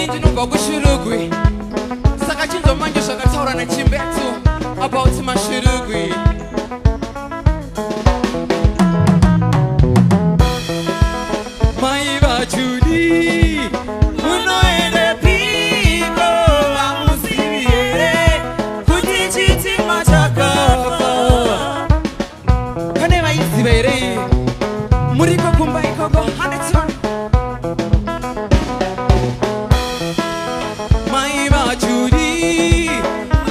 ini ndinobva kushurugwi saka chinzomanje zvakataura nachimbetu about mashurugwi. Mai vachudi munoende piko vamuzivi here kuti chitima chakafa. Pane vaiziva here muriko kumba ikoko hanetsona. Mai vachudi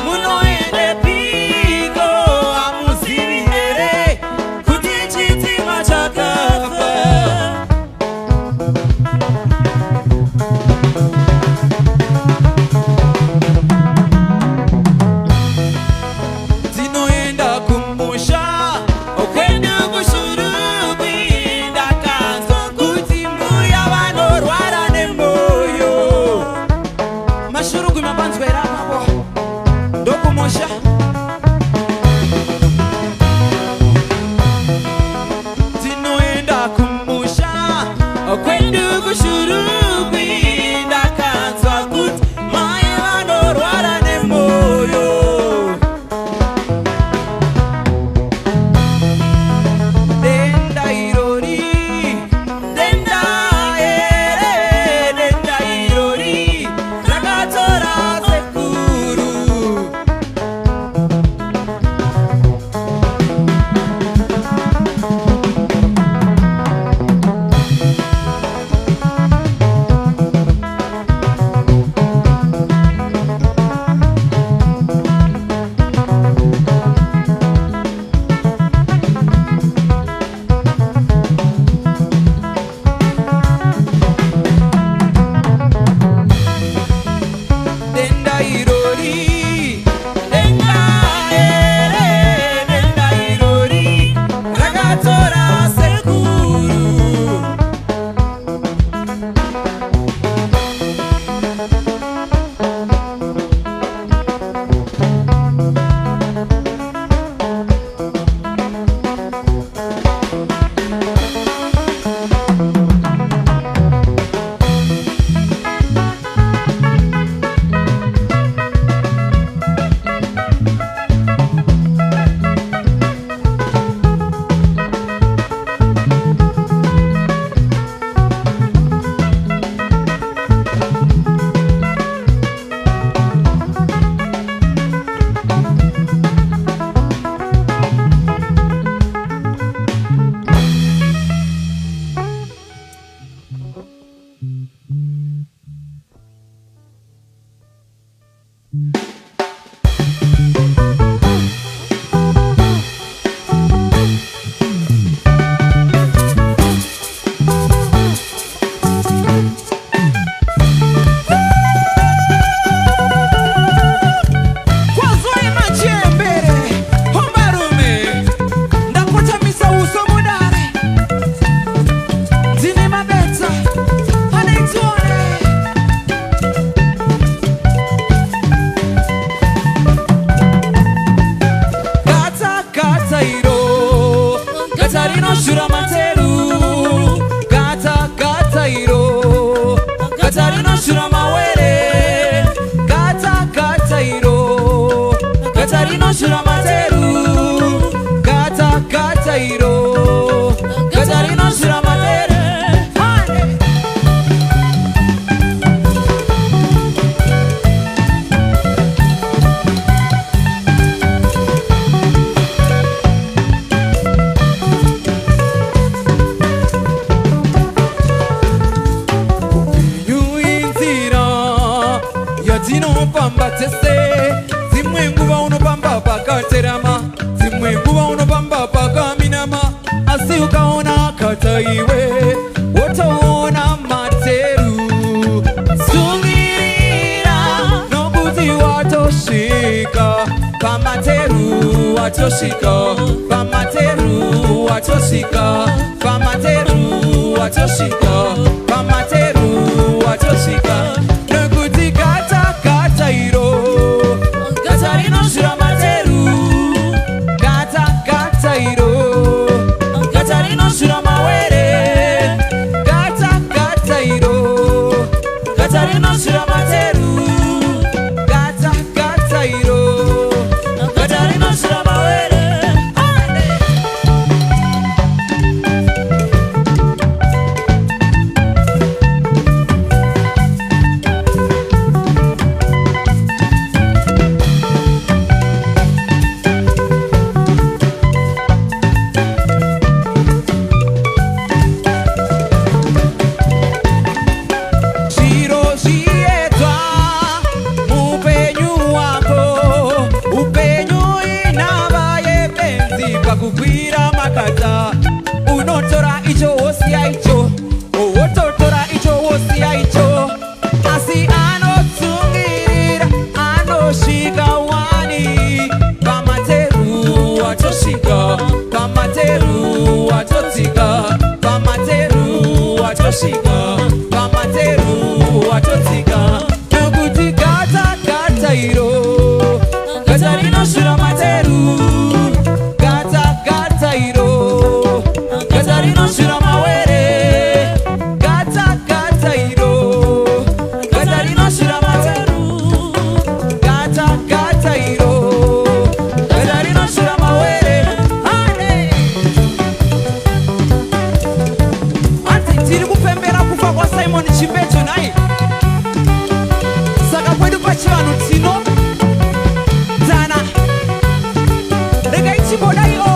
munoende piko vamuzivi here kuti chitima chakafa. Ndinoenda kumusha kwedu kushurugwi, ndakanzwa kuti mbuya vanorwara nemwoyo. Mashurugwi mapanzwera mavo ndokumusha. Ndinoenda kumusha kwedu kushurugwi, ndakanzwa kuti mai vanorwara nemwoyo. Denda irori, denda ere, denda irori rakatora sekuru. Denda irori, denda ere, denda irori rakatora sekuru. Kwazoi machembere hombarume ndakotamisa uso mudare. Ndine mabeta anaitore. Gata gata iro, gata rinoshura materu. Gata gata iro, gata rinoshura mawere. Gata gata iro, gata rinoshura materu. Gata gata iro, gata rinoshura matere. Hande. Yuinzira yatinopamba tese, zimwe nguva unopamba pakaterama, zimwe nguva unopamba pakaminama. Asi ukaona kata iwe wotoona materu. Sungirira nokuti watosvika pamateru, watosvika pamateru, watosvika pamateru, watosvika pamateru, watosvika. Nokuti gata gata iro, gata rinoshura materu. Gata gata iro, gata rinoshura mawere. Gata gata iro, gata rinoshura kugwira makadza unotora icho wosiya icho wototora icho wosiya icho asi anotsungirira anosvika wani pamateru watosvika pamateru watotsika pamateru watosvika pamateru watotsika nokuti gata gata iro gata rinosvira materu gata gata iro gata rinosvira mawere gata gata iro gata rinosvira materu gata gata iro gata rinosvira mawere ane anzi tiri kupembera kufa kwaSimon Chimbedzo nai saka kwedu pachivanhu tino dzana regai chibodai o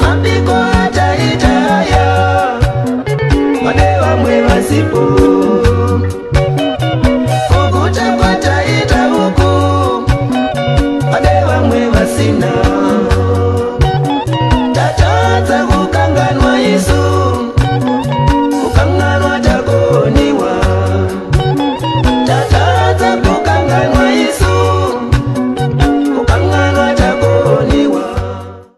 Mapiko ataitaya, wale wamwe wasipo.